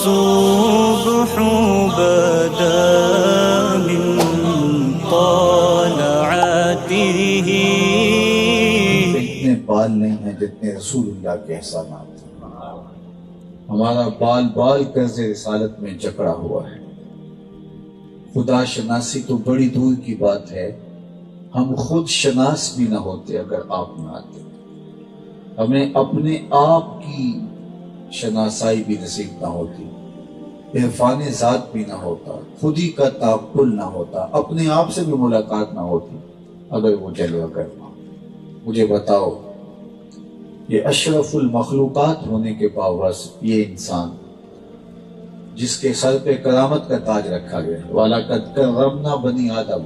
الصبح بدا من طلعته. اتنے بال نہیں ہیں جتنے رسول اللہ کے احسانات ہیں. ہمارا بال بال قرض رسالت میں جکڑا ہوا ہے. خدا شناسی تو بڑی دور کی بات ہے، ہم خود شناس بھی نہ ہوتے اگر آپ نہ آتے. ہمیں اپنے آپ کی شناسائی بھی نصیب نہ ہوتی، عرفان ذات بھی نہ ہوتا، خود ہی کا تعقل نہ ہوتا، اپنے آپ سے بھی ملاقات نہ ہوتی اگر وہ جلوہ کرنا. مجھے بتاؤ، یہ اشرف المخلوقات ہونے کے باوجود یہ انسان جس کے سر پہ کرامت کا تاج رکھا گیا ہے، وَلَقَدْ كَرَّمْنَا بَنِي آدَمَ،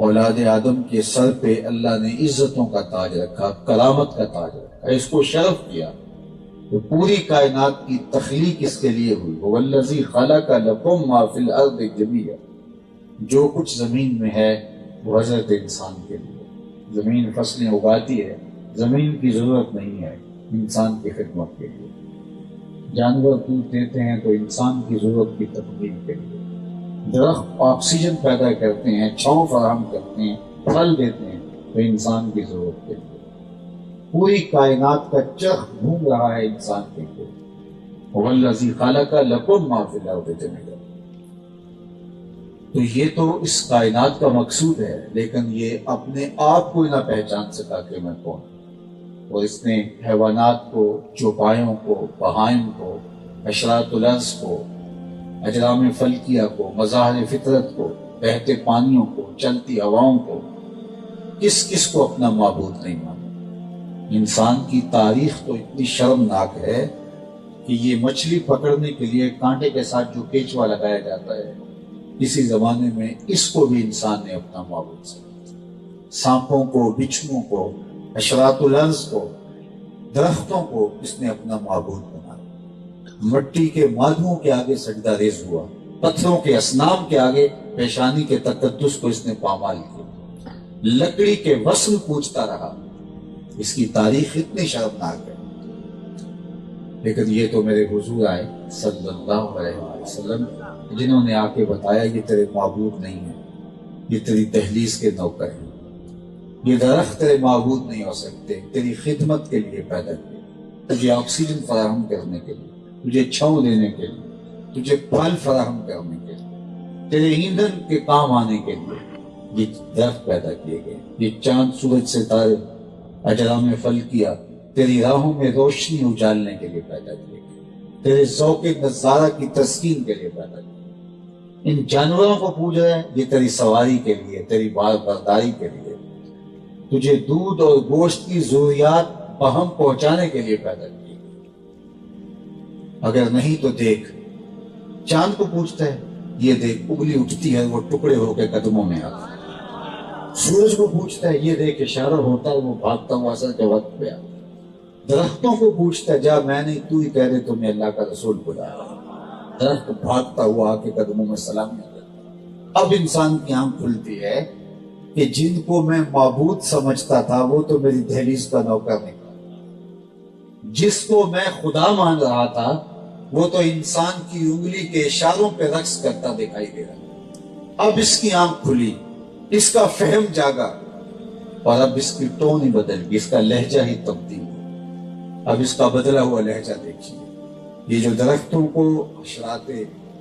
اولاد آدم کے سر پہ اللہ نے عزتوں کا تاج رکھا، کرامت کا تاج رکھا، اس کو شرف دیا. تو پوری کائنات کی تخلیق اس کے لیے ہوئی. وَالَّذِي خَلَقَ لَكُم مَّا فِي الْأَرْضِ جَمِيعًا. جو کچھ زمین میں ہے وہ حضرت انسان کے لیے. زمین فصلیں اگاتی ہے، زمین کی ضرورت نہیں ہے، انسان کی خدمت کے لیے. جانور دودھ دیتے ہیں تو انسان کی ضرورت کی تکمیل کے لیے. درخت آکسیجن پیدا کرتے ہیں، چھاؤں فراہم کرتے ہیں، پھل دیتے ہیں تو انسان کی ضرورت کے لیے. پوری کائنات کا چرخ گھوم رہا ہے انسان کے لیے. وَالَّذِي خَلَقَ لَكُم مَّا فِي الْأَرْضِ جَمِيعًا. تو یہ تو اس کائنات کا مقصود ہے، لیکن یہ اپنے آپ کو نہ پہچان سکا کہ میں کون. اور اس نے حیوانات کو، چوپایوں کو، بہائم کو، حشرات الارض کو، اجرام فلکیہ کو، مظاہر فطرت کو، بہتے پانیوں کو، چلتی ہواؤں کو، کس کو اپنا معبود نہیں مانا. انسان کی تاریخ تو اتنی شرمناک ہے کہ یہ مچھلی پکڑنے کے لیے کانٹے کے ساتھ جو کیچوا لگایا جاتا ہے، اسی زمانے میں اس کو بھی انسان نے اپنا معبود سمجھا. سانپوں کو، بچھوؤں کو، حشرات الارض کو، درختوں کو اس نے اپنا معبود بنایا. مٹی کے مادھوؤں کے آگے سجدہ ریز ہوا، پتھروں کے اصنام کے آگے پیشانی کے تقدس کو اس نے پامال کیا. لکڑی کے وصل پوچھتا رہا. اس کی تاریخ اتنی شرمناک ہے. لیکن یہ تو میرے حضور آئے صلی اللہ علیہ وسلم، جنہوں نے آ کے بتایا یہ تیرے معبود نہیں ہیں، یہ تیری دہلیز کے نوکر ہیں. یہ درخت تیرے معبود نہیں ہو سکتے، تیری خدمت کے لیے پیدا کیے، تجھے آکسیجن فراہم کرنے کے لیے، تجھے چھاؤں دینے کے لیے، تجھے پھل فراہم کرنے کے لیے، تیرے ایندھن کے کام آنے کے لیے یہ درخت پیدا کیے گئے. یہ چاند، سورج، ستارے، اجرام فلکیہ تیری راہوں میں روشنی اجالنے کے لیے پیدا کیے گئے، تیرے ذوق نظارہ کی تسکین کے لیے پیدا کیے. ان جانوروں کو پوج رہے ہیں، یہ تیری سواری کے لیے، تیری بار برداری کے لیے، تجھے دودھ اور گوشت کی ضروریات بہم پہنچانے کے لیے پیدا کیے. اگر نہیں تو دیکھ، چاند کو پوچھتا ہے، یہ دیکھ اگلی اٹھتی ہے، وہ ٹکڑے ہو کے قدموں میں آتا ہے. سورج کو پوچھتا ہے، یہ دیکھ اشارہ ہوتا ہے، وہ بھاگتا ہوا اثر کے وقت پہ آتا. درختوں کو پوچھتا ہے، جا میں نہیں تو ہی کہہ دے تو میں اللہ کا رسول بلا. درخت بھاگتا ہوا آ کے قدموں میں سلامی کرتا. اب انسان کی آنکھ کھلتی ہے کہ جن کو میں معبود سمجھتا تھا وہ تو میری دہلیز کا نوکر نکلا، جس کو میں خدا مان رہا تھا وہ تو انسان کی انگلی کے اشاروں پہ رقص کرتا دکھائی دے رہا. اب اس کی آنکھ کھلی، اس کا فہم جاگا، اور اب اس کی ٹون ہی بدل گئی، اس کا لہجہ ہی تبدیل. اب اس کا بدلا ہوا لہجہ دیکھیے. یہ جو درختوں کو، حشرات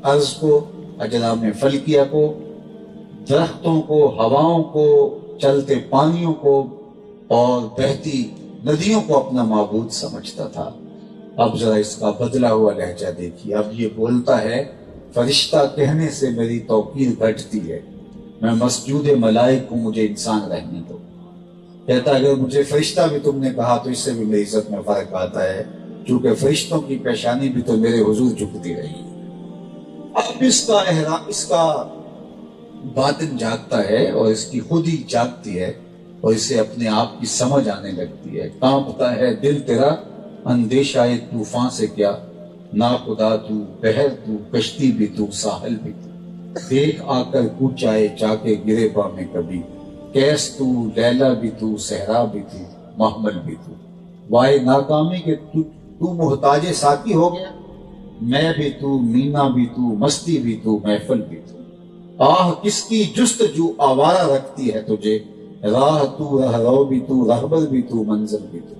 ارض کو، اجرام فلکیہ کو، درختوں کو، ہواؤں کو، چلتے پانیوں کو اور بہتی ندیوں کو اپنا معبود سمجھتا تھا، اب ذرا اس کا بدلا ہوا لہجہ دیکھیے. اب یہ بولتا ہے، فرشتہ کہنے سے میری توقیر گھٹتی ہے، میں مسجود ملائک ہوں، مجھے انسان رہنے دو. کہتا اگر مجھے فرشتہ بھی تم نے کہا تو اس سے بھی میری عزت میں فرق آتا ہے، کیونکہ فرشتوں کی پیشانی بھی تو میرے حضور جھکتی رہی. اب اس کا باطن جاگتا ہے اور اس کی خود ہی جاگتی ہے اور اسے اپنے آپ کی سمجھ آنے لگتی ہے. کانپتا ہے دل تیرا اندیشہ طوفان سے کیا، ناخدا تو، بحر تو، کشتی بھی تو، ساحل بھی تو. دیکھ آ کر کوچائے جا کے گرے با میں کبھی، کیس تو، لیلا بھی تو، صحرا بھی تو، محمل بھی تو. وائے ناکامی کہ تو محتاج ساقی ہو گیا، میں بھی تو، مینا بھی تو، مستی بھی تو، محفل بھی تو، آہ کس کی جستجو آوارہ رکھتی ہے تجھے، راہ تو، رہرو بھی تو، رہبر بھی تو، منزل بھی تو،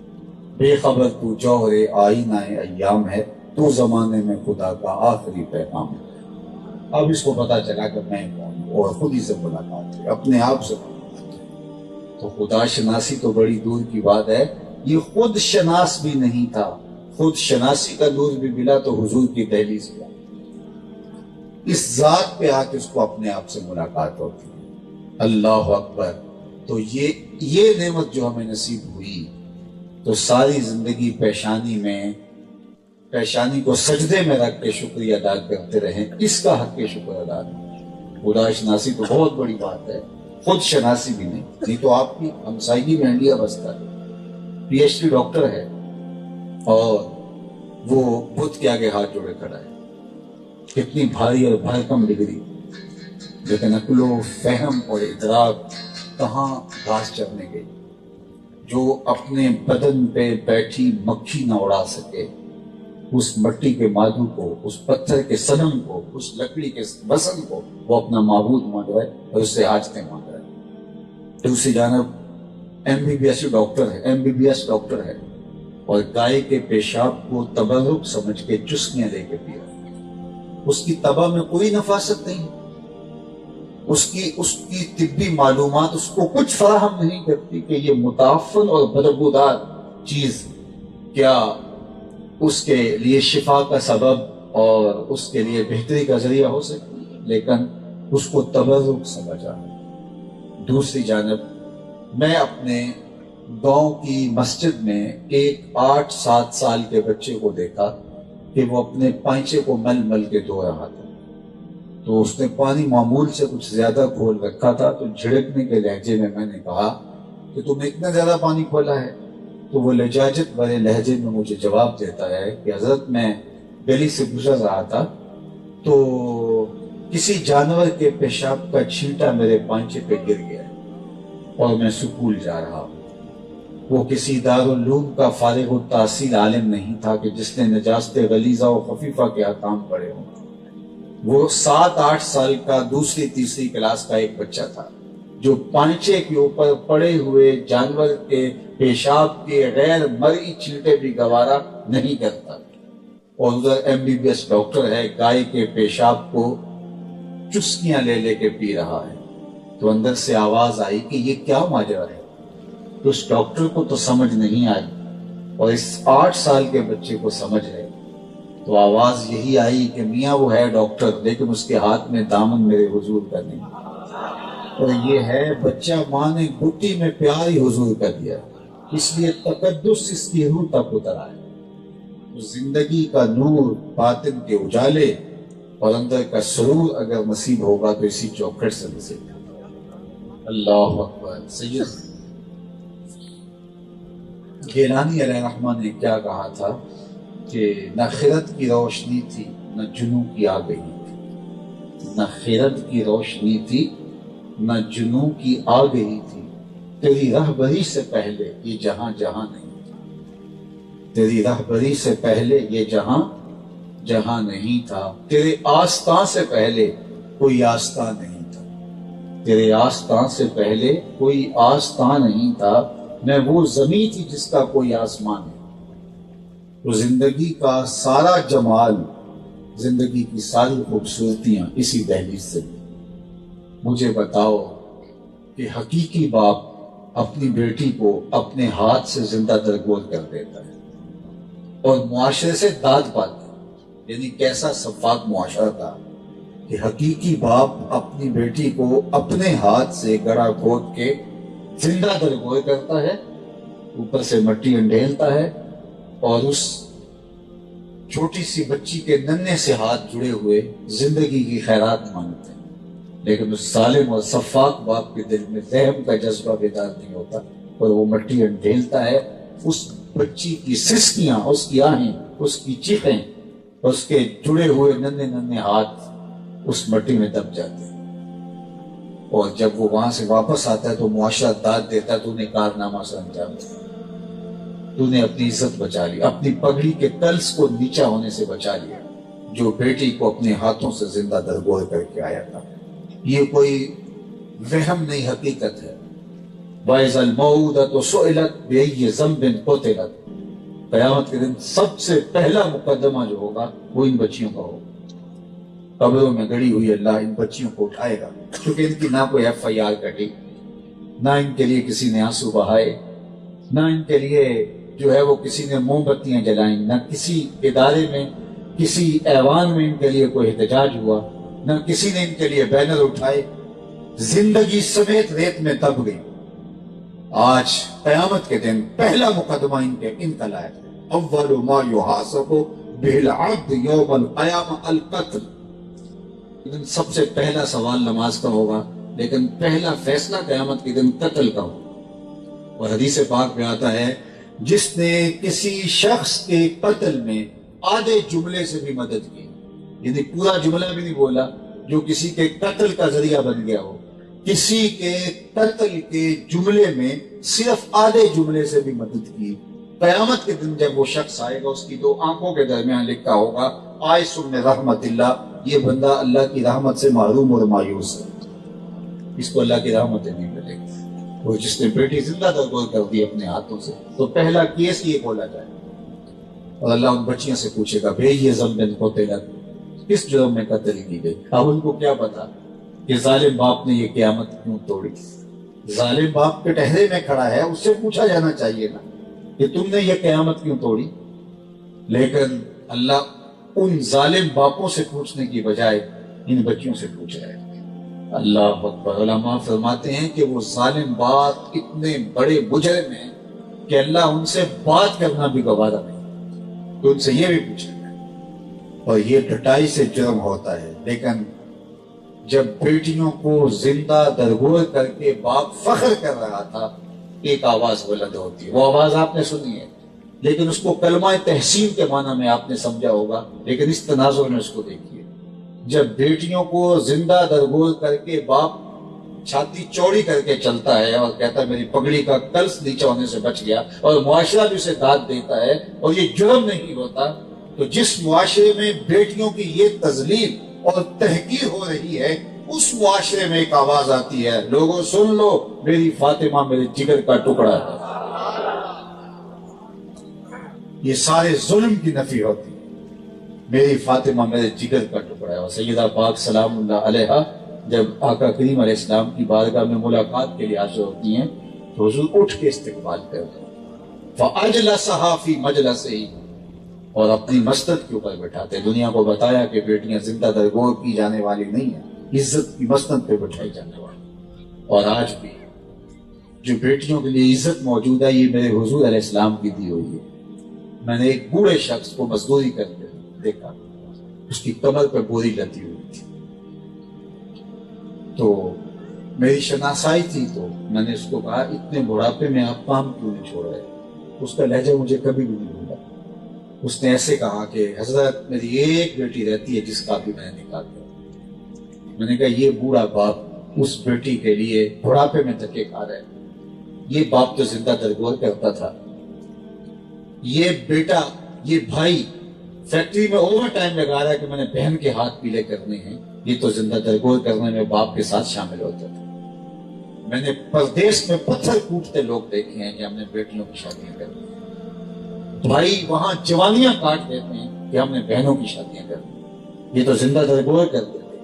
بے خبر تو جوہر آئینہ ایام ہے، تو زمانے میں خدا کا آخری پیغام ہے۔ اب اس کو پتا چلا کہ میں کون ہوں، اور خود ہی سے ملاقات ہے، اپنے آپ سے ملاقات ہے۔ تو خدا شناسی تو بڑی دور کی بات ہے، یہ خود شناس بھی نہیں تھا، خود شناسی کا نور بھی ملا تو حضور کی دہلیز پہ اس ذات پہ آ کے اس کو اپنے آپ سے ملاقات ہوتی ہے۔ اللہ اکبر۔ تو یہ نعمت جو ہمیں نصیب ہوئی، تو ساری زندگی پیشانی کو سجدے میں رکھ کے شکریہ ادا کرتے رہیں، اس کا حق کے شکر ادا کریں۔ خدا شناسی تو بہت بڑی بات ہے، خود شناسی بھی نہیں تو آپ کی ہمسائیگی میں انڈیا بستا ہے، پی ایچ ڈی ڈاکٹر ہے، اور وہ بدھ کے آگے ہاتھ جوڑے کھڑا ہے، کتنی بھاری اور بھرکم ڈگری، لیکن عقل و فہم اور ادراک کہاں گھاس چرنے گئی، جو اپنے بدن پہ بیٹھی مکھی نہ اڑا سکے، اس مٹی کے مادو کو، اس پتھر کے صنم کو، اس لکڑی کے وزن کو وہ اپنا معبود مان رہا ہے اور اس سے حاجتیں مانگ رہا ہے۔ دوسری جانب M B B S doctor ہے، اور گائے کے پیشاب کو تبرک سمجھ کے چسکیاں لے کے پیا، اس کی طبع میں کوئی نفاست نہیں، اس کی طبی معلومات اس کو کچھ فراہم نہیں کرتی کہ یہ متعفن اور بدبودار چیز کیا اس کے لیے شفا کا سبب اور اس کے لیے بہتری کا ذریعہ ہو سکتی ہے، لیکن اس کو تبرک سمجھا۔ دوسری جانب میں اپنے گاؤں کی مسجد میں ایک 8-7 سال کے بچے کو دیکھا کہ وہ اپنے پائچے کو مل مل کے دھو رہا تھا، تو اس نے پانی معمول سے کچھ زیادہ کھول رکھا تھا، تو جھڑکنے کے لہجے میں نے کہا کہ تم نے اتنا زیادہ پانی کھولا ہے؟ تو وہ لجاجت بھرے لہجے میں مجھے جواب دیتا ہے کہ حضرت میں گلی سے گزر رہا تھا تو کسی جانور کے پیشاب کا چھینٹا میرے پانچے پہ گر گیا اور میں سکول جا رہا ہوں۔ وہ کسی دارالعلوم کا فارغ التحصیل عالم نہیں تھا کہ جس نے نجاست غلیظہ و خفیفہ کے احکام پڑھے ہوں، وہ 7-8 سال کا دوسری تیسری کلاس کا ایک بچہ تھا جو پانچے کے اوپر پڑے ہوئے جانور کے پیشاب کے غیر مرئی چھینٹے بھی گوارا نہیں کرتا، اور ادھر M B B S doctor ہے، گائے کے پیشاب کو چسکیاں لے لے کے پی رہا ہے۔ تو اندر سے آواز آئی کہ یہ کیا ماجرا ہے، تو اس ڈاکٹر کو تو سمجھ نہیں آئی اور اس 8 سال کے بچے کو سمجھ ہے، تو آواز یہی آئی کہ میاں وہ ہے ڈاکٹر، لیکن اس کے ہاتھ میں دامن میرے حضور کا نہیں، اور یہ ہے بچہ ماں نے گٹی میں پیار ہی حضور کا دیا، اس لیے تقدس اس کی روح تک اتر آئے۔ زندگی کا نور، باطن کے اجالے اور اندر کا سرور اگر نصیب ہوگا تو اسی چوکھٹ سے نصیب ہوگا۔ اللہ اکبر۔ سید گیلانی علیہ الرحمہ نے کیا کہا تھا کہ نہ خرد کی روشنی تھی نہ جنوں کی آ گئی تھی، نہ خرد کی روشنی تھی نہ جنوں کی آ گئی تھی، تیری رہبری سے پہلے یہ جہاں جہاں نہیں تھا، تیری رہبری سے پہلے یہ جہاں جہاں نہیں تھا، تیرے آستاں سے پہلے کوئی آستاں نہیں تھا، تیرے آستاں سے پہلے کوئی آستاں نہیں تھا، میں وہ زمین تھی جس کا کوئی آسمان نہیں۔ تو زندگی کا سارا جمال، زندگی کی ساری خوبصورتیاں اسی دہلیز سے ملی۔ مجھے بتاؤ کہ حقیقی باپ اپنی بیٹی کو اپنے ہاتھ سے زندہ درگور کر دیتا ہے اور معاشرے سے داد پاتا ہے، یعنی کیسا شفاف معاشرہ تھا کہ حقیقی باپ اپنی بیٹی کو اپنے ہاتھ سے گڑا کھود کے زندہ درگور کرتا ہے، اوپر سے مٹی انڈھیلتا ہے، اور اس چھوٹی سی بچی کے ننھے سے ہاتھ جڑے ہوئے زندگی کی خیرات مانگتے ہیں، لیکن اس ظالم اور صفاق باپ کے دل میں رحم کا جذبہ بیدار نہیں ہوتا، اور وہ مٹی انڈھیلتا ہے، اس بچی کی سسکیاں، اس کی آہیں، اس کی چیخیں، اس کے جڑے ہوئے ننھے ننھے ہاتھ اس مٹی میں دب جاتے ہیں، اور جب وہ وہاں سے واپس آتا ہے تو معاشرہ داد دیتا ہے، تو نے کارنامہ سے انجام دیا، تو نے اپنی عزت بچا لی، اپنی پگڑی کے تلس کو نیچا ہونے سے بچا لیا، جو بیٹی کو اپنے ہاتھوں سے زندہ درگور کر کے آیا تھا. یہ کوئی وہم نہیں، حقیقت ہے. وَإِذَا الْمَوْءُودَةُ سُئِلَتْ بِأَيِّ ذَنبٍ قُتِلَتْ. قیامت کے دن سب سے پہلا مقدمہ جو ہوگا وہ ان بچیوں کا ہوگا. قبروں میں گڑی ہوئی اللہ ان بچیوں کو اٹھائے گا، کیونکہ ان کی نہ کوئی FIR کٹی، نہ ان کے لیے کسی نے آنسو بہائے، نہ ان کے لیے جو ہے وہ کسی نے موم بتیاں جلائیں، نہ کسی ادارے میں کسی ایوان میں ان کے لیے کوئی احتجاج ہوا، نہ کسی نے ان کے لیے بینر اٹھائے. زندگی سمیت ریت میں دب گئی. آج قیامت کے دن پہلا مقدمہ ان کا لائق ہے. اول ما یحاسب بہ العبد یوم القیامہ القتل. سب سے پہلا سوال نماز کا ہوگا، لیکن پہلا فیصلہ قیامت کے دن قتل کا ہوگا. اور حدیث پاک میں آتا ہے جس نے کسی شخص کے قتل میں آدھے جملے سے بھی مدد کی، یعنی پورا جملہ بھی نہیں بولا، جو کسی کے قتل کا ذریعہ بن گیا ہو، کسی کے قتل کے جملے میں صرف آدھے جملے سے بھی مدد کی، قیامت کے دن جب وہ شخص آئے گا اس کی دو آنکھوں کے درمیان لکھا ہوگا آئس من رحمت اللہ، یہ بندہ اللہ کی رحمت سے محروم اور مایوس ہے، اس کو اللہ کی رحمتیں نہیں ملے گی. وہ جس نے بیٹی زندہ درگور کر دی اپنے ہاتھوں سے، تو پہلا کیس یہ کھولا جائے اور اللہ ان بچیوں سے پوچھے گا بے یہ ذنب قتلت، کس جرم میں قتل کی گئی. اب ان کو کیا پتا کہ ظالم باپ نے یہ قیامت کیوں توڑی. ظالم باپ کے ٹہرے میں کھڑا ہے، اس سے پوچھا جانا چاہیے نا کہ تم نے یہ قیامت کیوں توڑی. لیکن اللہ ان ظالم باپوں سے پوچھنے کی بجائے ان بچیوں سے پوچھ رہے ہیں. اللہ اکبر. علماء فرماتے ہیں کہ وہ ظالم باپ اتنے بڑے مجرم ہیں کہ اللہ ان سے بات کرنا بھی گوارا نہیں، تو ان سے یہ بھی پوچھے گا. اور یہ ڈٹائی سے جرم ہوتا ہے. لیکن جب بیٹیوں کو زندہ درگور کر کے باپ فخر کر رہا تھا، ایک آواز بلند ہوتی ہے، وہ آواز آپ نے سنی ہے، لیکن اس کو کلمہ تحسین کے معنی میں آپ نے سمجھا ہوگا. لیکن اس تناظر میں اس کو دیکھیے، جب بیٹیوں کو زندہ درگور کر کے باپ چھاتی چوڑی کر کے چلتا ہے اور کہتا ہے میری پگڑی کا کلس نیچے ہونے سے بچ گیا، اور معاشرہ بھی اسے داد دیتا ہے اور یہ جرم نہیں ہوتا، تو جس معاشرے میں بیٹیوں کی یہ تذلیل اور تحقیر ہو رہی ہے، اس معاشرے میں ایک آواز آتی ہے، لوگوں سن لو، میری فاطمہ میرے جگر کا ٹکڑا ہے. یہ سارے ظلم کی نفی ہوتی ہے، میری فاطمہ میرے جگر کا ٹکڑا ہے. اور سیدہ پاک سلام اللہ علیہا جب آقا کریم علیہ السلام کی بارگاہ میں ملاقات کے لیے حاضر ہوتی ہیں تو حضور اٹھ کے استقبال کرتے ہیں، فَأَجْلَسَهَا فِي مَجْلَسِهِ، اور اپنی مسند کے اوپر بٹھاتے. دنیا کو بتایا کہ بیٹیاں زندہ درگور کی جانے والی نہیں ہیں، عزت کی مسند پہ بٹھائی جانے والی. اور آج بھی جو بیٹیوں کے لیے عزت موجود ہے یہ میرے حضور علیہ السلام کی دی ہوئی ہے. میں نے ایک بوڑھے شخص کو مزدوری کرتے دیکھا، اس کی کمر پہ بوری لدی ہوئی تھی، تو میری شناسائی تھی، تو میں نے اس کو کہا اتنے بڑھاپے میں آپ کام کیوں نہیں چھوڑ رہے. اس کا لہجہ مجھے کبھی بھی نہیں بھولا. اس نے ایسے کہا کہ حضرت میری ایک بیٹی رہتی ہے جس کا بھی میں نے نکال دیا. میں نے کہا یہ بوڑھا باپ اس بیٹی کے لیے بڑھاپے میں دھکے کھا رہے. یہ باپ تو زندہ درگور کرتا تھا، یہ بیٹا، یہ بھائی فیکٹری میں اوور ٹائم لگا رہا ہے کہ میں نے بہن کے ہاتھ پیلے کرنے ہیں، یہ تو زندہ درگور کرنے میں باپ کے ساتھ شامل ہوتا تھا. میں نے پردیس میں پتھر کوٹتے لوگ دیکھے ہیں کہ ہم نے بیٹیوں کی شادیاں کر دی، بھائی وہاں جوانیاں کاٹ دیتے ہیں کہ ہم نے بہنوں کی شادیاں کر دی، یہ تو زندہ درگور کرتے تھے.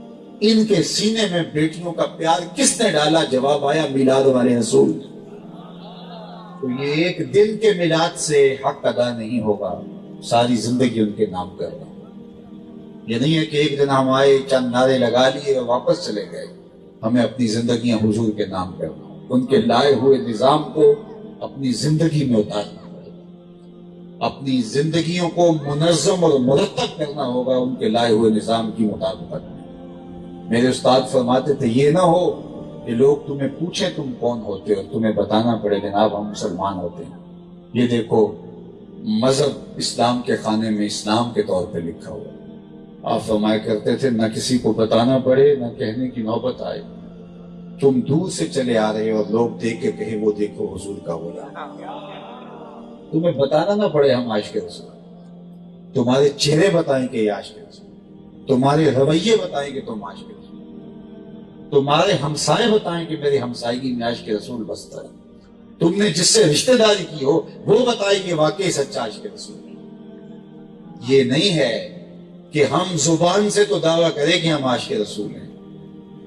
ان کے سینے میں بیٹیوں کا پیار کس نے ڈالا؟ جواب آیا میلاد والے رسول. تو یہ ایک دن کے میلاد سے حق ادا نہیں ہوگا، ساری زندگی ان کے نام کرنا. یہ نہیں ہے کہ ایک دن ہم آئے چند نعرے لگا لیے اور واپس چلے گئے. ہمیں اپنی زندگیاں حضور کے نام کرنا، ان کے لائے ہوئے نظام کو اپنی زندگی میں اتارنا پڑے گا، اپنی زندگیوں کو منظم اور مرتب کرنا ہوگا ان کے لائے ہوئے نظام کی مطابقت. میرے استاد فرماتے تھے یہ نہ ہو کہ لوگ تمہیں پوچھیں تم کون ہوتے ہو، تمہیں بتانا پڑے جناب ہم مسلمان ہوتے ہیں. یہ دیکھو مذہب اسلام کے خانے میں اسلام کے طور پہ لکھا ہوا. آپ فرمایا کرتے تھے نہ کسی کو بتانا پڑے نہ کہنے کی نوبت آئے. تم دور سے چلے آ رہے ہو اور لوگ دیکھ کے کہے وہ دیکھو حضور کا غلام. تمہیں بتانا نہ پڑے ہم عاشق رسول، تمہارے چہرے بتائیں کہ یہ عاشق رسول. تمہارے رویے بتائیں کہ تم عاشق رسول، تمہارے ہمسائے بتائیں کہ میری ہمسائیگی میں عاشق رسول بستا ہے، تم نے جس سے رشتہ داری کی ہو وہ بتائیں کہ واقعی سچا عاشق رسول ہے۔ یہ نہیں ہے کہ ہم زبان سے تو دعویٰ کریں کہ ہم عاشق رسول ہیں،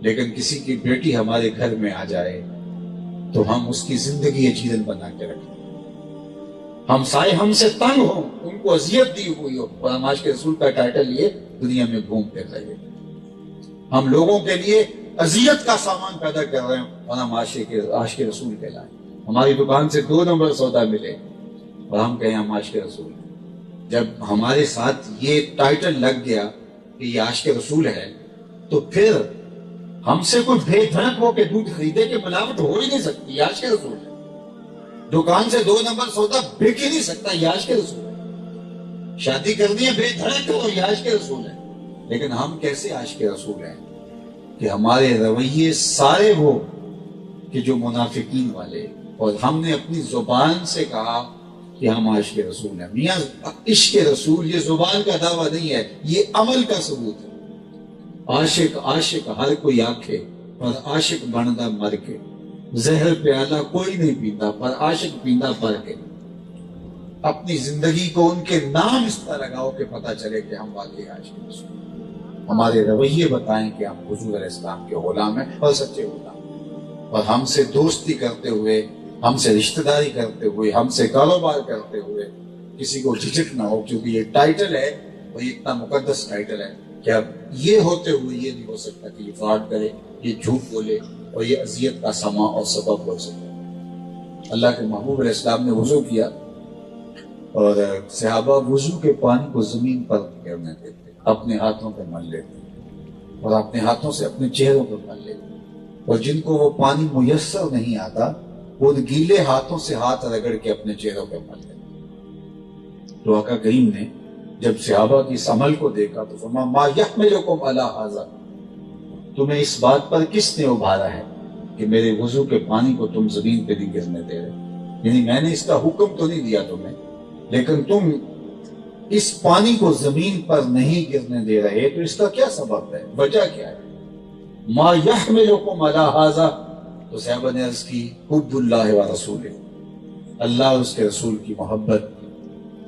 لیکن کسی کی بیٹی ہمارے گھر میں آ جائے تو ہم اس کی زندگی اجیرن بنا کے رکھیں، ہمسائے ہم سے تنگ ہوں، ان کو اذیت دی ہوئی ہو، اور ہم عاشق رسول کا ٹائٹل لیے دنیا میں گھوم پھر رہے ہیں، ہم لوگوں کے لیے اذیت کا سامان پیدا کر رہے ہیں اور ہم عاشق رسول کہلائیں، ہماری دکان سے 2 نمبر سودا ملے اور ہم کہیں ہم عاشق رسول ہیں۔ جب ہمارے ساتھ یہ ٹائٹل لگ گیا کہ یہ عاشق رسول ہے تو پھر ہم سے کوئی بے دھڑک ہو کے دودھ خریدے کہ ملاوٹ ہو ہی نہیں سکتی، یہ عاشق رسول ہے۔ دکان سے 2 نمبر سودا بک ہی نہیں سکتا، یہ عاشق رسول ہے۔ شادی کرنی ہے بے دھڑک کرو، یہ عاشق رسول ہے۔ لیکن ہم کیسے عاشق رسول ہیں کہ ہمارے رویے سارے وہ کہ جو منافقین والے، اور ہم نے اپنی زبان سے کہا کہ ہم عاشق رسول ہیں۔ میاں عشق رسول یہ زبان کا دعویٰ نہیں ہے، یہ عمل کا ثبوت ہے۔ عاشق ہر کوئی آنکھے پر عاشق بندا مر کے، زہر پیالہ کوئی نہیں پیندا پر عاشق پیندا بھر کے۔ اپنی زندگی کو ان کے نام اس طرح لگاؤ کہ پتہ چلے کہ ہم واقعی عاشق رسول ہیں۔ ہمارے رویے بتائیں کہ ہم حضور علیہ السلام کے غلام ہیں اور سچے غلام ہیں، اور ہم سے دوستی کرتے ہوئے، ہم سے رشتہ داری کرتے ہوئے، ہم سے کاروبار کرتے ہوئے کسی کو جھجک نہ ہو، کیونکہ یہ ٹائٹل ہے اور یہ اتنا مقدس ٹائٹل ہے کہ اب یہ ہوتے ہوئے یہ نہیں ہو سکتا کہ یہ فراڈ کرے، یہ جھوٹ بولے اور یہ اذیت کا سما اور سبب ہو سکے۔ اللہ کے محبوب علیہ السلام نے وضو کیا اور صحابہ وضو کے پانی کو زمین پر گرنے دیتے، اپنے ہاتھوں پہ مل لیتے اور اپنے ہاتھوں سے اپنے چہروں پہ مل لیتے، اور جن کو وہ پانی میسر نہیں آتا وہ گیلے ہاتھوں سے ہاتھ رگڑ کے اپنے چہروں پہ مل لیتے۔ تو آقا کریم نے جب صحابہ کی اس عمل کو دیکھا تو فرمایا ما یحملکم علی ھذا، تمہیں اس بات پر کس نے ابھارا ہے کہ میرے وضو کے پانی کو تم زمین پہ نہیں گرنے دے رہے؟ یعنی میں نے اس کا حکم تو نہیں دیا تمہیں، لیکن تم اس پانی کو زمین پر نہیں گرنے دے رہے، تو اس کا کیا سبب ہے، وجہ کیا ہے؟ ما یحملکم علی ھذا، تو صحابہ نے عرض کی حب اللہ و رسولہ، اللہ اور اس کے رسول کی محبت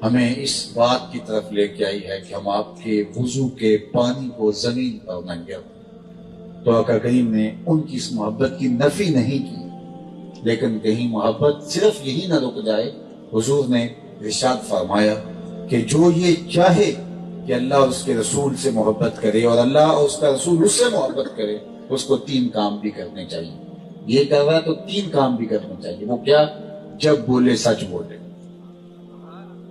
ہمیں اس بات کی طرف لے کے آئی ہے کہ ہم آپ کے وضو کے پانی کو زمین پر نہ گریں۔ تو آقا کریم نے ان کی اس محبت کی نفی نہیں کی، لیکن کہیں محبت صرف یہی نہ رک جائے، حضور نے ارشاد فرمایا کہ جو یہ چاہے کہ اللہ اور اس کے رسول سے محبت کرے اور اللہ اور اس کا رسول اس سے محبت کرے، اس کو 3 کام بھی کرنے چاہیے۔ یہ کر رہا ہے تو 3 کام بھی کرنے چاہیے۔ وہ کیا؟ جب بولے سچ بولے،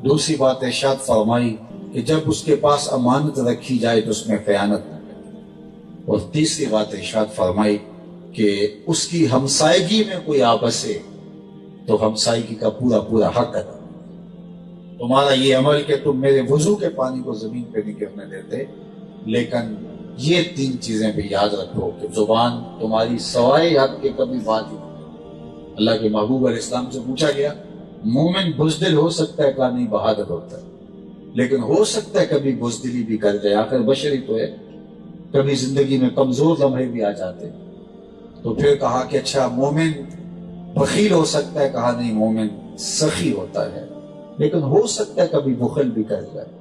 دوسری بات ارشاد فرمائی کہ جب اس کے پاس امانت رکھی جائے تو اس میں خیانت نہ کرے، اور تیسری بات ارشاد فرمائی کہ اس کی ہمسائیگی میں کوئی آپسے تو ہمسائیگی کا پورا پورا حق ادا۔ تمہارا یہ عمل کہ تم میرے وضو کے پانی کو زمین پہ نہیں گرنے دیتے، لیکن یہ 3 چیزیں بھی یاد رکھو کہ زبان تمہاری سوائے حق کے کبھی بات ہی نہیں۔ اللہ کے محبوب علیہ السلام سے پوچھا گیا مومن بزدل ہو سکتا ہے کہا نہیں، بہادر ہوتا ہے، لیکن ہو سکتا ہے کبھی بزدلی بھی کر جائے، آخر بشری تو ہے، کبھی زندگی میں کمزور لمحے بھی آ جاتے۔ تو پھر کہا کہ اچھا مومن بخیل ہو سکتا ہے، کہا نہیں، مومن سخی ہوتا ہے، لیکن ہو سکتا ہے کبھی بخل بھی کر جائے۔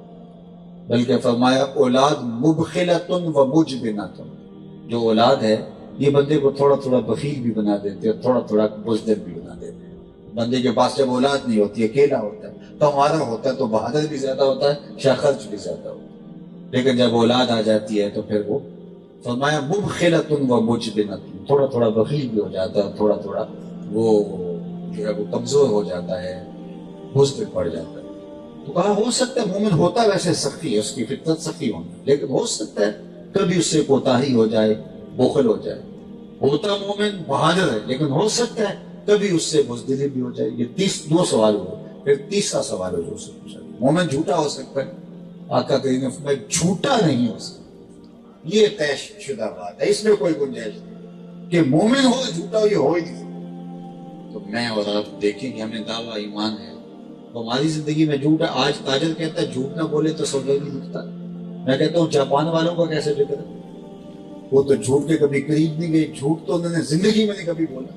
بلکہ فرمایا اولاد مبخلتن و مجبنتن، جو اولاد ہے یہ بندے کو تھوڑا تھوڑا بخیل بھی بنا دیتے اور تھوڑا تھوڑا بزدل بھی بنا دیتے۔ بندے کے پاس جب اولاد نہیں ہوتی، اکیلا ہوتا ہے تو ہمارا ہوتا ہے تو بہادر بھی زیادہ ہوتا ہے، شاخرچ بھی زیادہ ہوتا ہے، لیکن جب اولاد آ جاتی ہے تو پھر وہ فرمایا مبخلتن و مجبنتن، تھوڑا تھوڑا بخیل بھی ہو جاتا ہے، تھوڑا تھوڑا وہ جو ہے وہ کمزور ہو جاتا ہے، بزدل پڑ جاتا ہے۔ تو کہا ہو سکتا ہے مومن ہوتا ہے ویسے سخی ہے، اس کی فطرت سخی ہونا، لیکن ہو سکتا ہے کبھی اس سے کوتاہی ہو جائے، بخل ہو جائے۔ ہوتا مومن بہادر ہے، لیکن ہو سکتا ہے کبھی اس سے بزدلی بھی ہو جائے۔ یہ 2 سوال ہوئے، پھر تیسرا سوال ہے جو اس سے پوچھا مومن جھوٹا ہو سکتا ہے؟ آقا کریم نے فرمایا جھوٹا نہیں ہو سکتا، یہ طے شدہ بات ہے، اس میں کوئی گنجائش نہیں کہ مومن ہو جھوٹا ہو، یہ ہو ہی نہیں سکتا۔ تو میں اور آپ دیکھیں کہ ہمیں دعویٰ ایمان ہے، ہماری زندگی میں جھوٹ ہے۔ آج تاجر کہتا ہے جھوٹ نہ بولے تو سودا نہیں بکتا، میں کہتا ہوں جاپان والوں کا کیسے فکر ہے؟ وہ تو جھوٹ کے کبھی قریب نہیں گئے، جھوٹ تو انہوں نے زندگی میں نہیں کبھی بولا،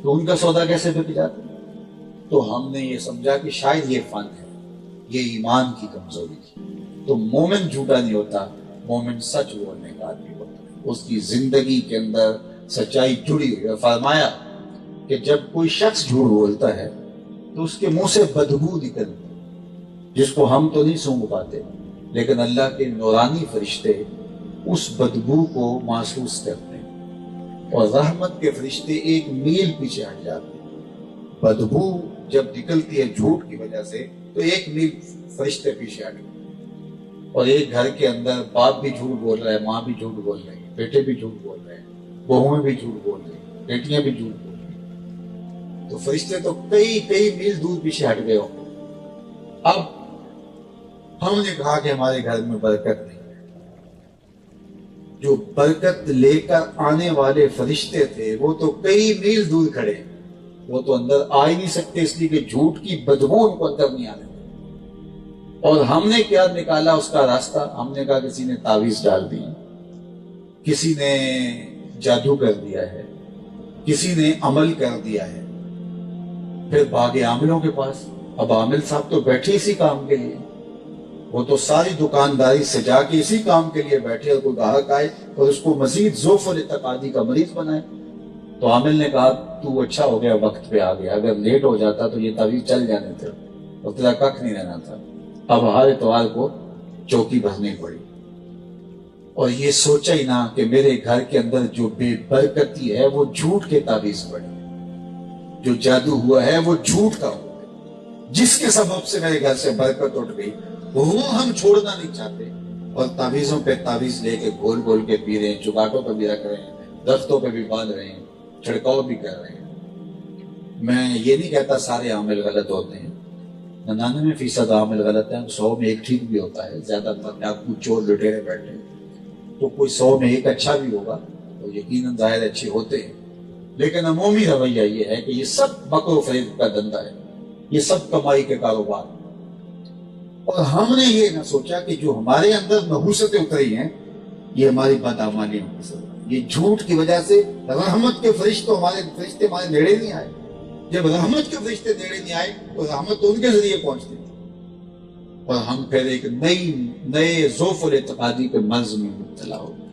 تو ان کا سودا کیسے بک جاتا؟ تو ہم نے یہ سمجھا کہ شاید یہ فن ہے، یہ ایمان کی کمزوری تھی۔ تو مومن جھوٹا نہیں ہوتا، مومن سچ بولنے کا آدمی ہوتا ہے، اس کی زندگی کے اندر سچائی جڑی ہوئی ہے۔ فرمایا کہ جب کوئی شخص جھوٹ بولتا ہے تو اس کے منہ سے بدبو نکلتی ہے، جس کو ہم تو نہیں سونگھ پاتے، لیکن اللہ کے نورانی فرشتے اس بدبو کو محسوس کرتے ہیں، اور رحمت کے فرشتے ایک میل پیچھے ہٹ جاتے ہیں۔ بدبو جب نکلتی ہے جھوٹ کی وجہ سے تو ایک میل فرشتے پیچھے ہٹ گئے، اور ایک گھر کے اندر باپ بھی جھوٹ بول رہا ہے، ماں بھی جھوٹ بول رہی ہے، بیٹے بھی جھوٹ بول رہے ہیں، بہویں بھی جھوٹ بول رہی ہیں، بیٹیاں بھی جھوٹ بول رہی ہیں، تو فرشتے تو کئی میل دور پیچھے ہٹ گئے ہوں۔ اب ہم نے کہا کہ ہمارے گھر میں برکت نہیں ہے، جو برکت لے کر آنے والے فرشتے تھے وہ تو کئی میل دور کھڑے ہیں، وہ تو اندر آ ہی نہیں سکتے، اس لیے کہ جھوٹ کی بدبو ان کو اندر نہیں آنے۔ اور ہم نے کیا نکالا اس کا راستہ؟ ہم نے کہا کسی نے تعویذ ڈال دی، کسی نے جادو کر دیا ہے، کسی نے عمل کر دیا ہے۔ پھر بھاگے عاملوں کے پاس۔ اب عامل صاحب تو بیٹھے اسی کام کے لیے، وہ تو ساری دکانداری سجا کے اسی کام کے لیے بیٹھے، اور کوئی گاہک آئے اور اس کو مزید ذوف و اعتقادی کا مریض بنائے۔ تو عامل نے کہا تو اچھا ہو گیا وقت پہ آ گیا، اگر لیٹ ہو جاتا تو یہ تعویذ چل جانے تھے اور تیرا ککھ نہیں رہنا تھا۔ اب ہر اتوار کو چوکی بھرنی پڑی، اور یہ سوچا ہی نہ کہ میرے گھر کے اندر جو بے برکتی ہے وہ جھوٹ کے تعویذ پڑی، جو جادو ہوا ہے وہ جھوٹ کا ہوا ہے، جس کے سبب سے میرے گھر سے برکت اٹھ گئی، وہ ہم چھوڑنا نہیں چاہتے، اور تعویذوں پہ تعویذ لے کے گول گول کے پی رہے ہیں، چگاٹوں پہ بھی رکھ رہے ہیں، درختوں پہ بھی باندھ رہے ہیں، چھڑکاؤ بھی کر رہے ہیں۔ میں یہ نہیں کہتا سارے عامل غلط ہوتے ہیں، 99% عامل غلط ہیں، 100 میں ایک ٹھیک بھی ہوتا ہے، زیادہ تر آپ کو چور لٹیرے بیٹھے تو کوئی 100 میں ایک اچھا بھی ہوگا، تو یقیناً ظاہر اچھے ہوتے ہیں، لیکن عمومی رویہ یہ ہے کہ یہ سب مکر و فریب کا دھندا ہے، یہ سب کمائی کے کاروبار۔ اور ہم نے یہ نہ سوچا کہ جو ہمارے اندر نحوستیں اتری ہیں یہ ہماری بدعمالیوں کی سبب، یہ جھوٹ کی وجہ سے رحمت کے فرشتے ہمارے نیڑے نہیں آئے۔ جب رحمت کے فرشتے نیڑے نہیں آئے تو رحمت تو ان کے ذریعے پہنچتی تھی، اور ہم پھر ایک نئے ذوف الاعتقادی کے مرض میں مبتلا ہو گئے۔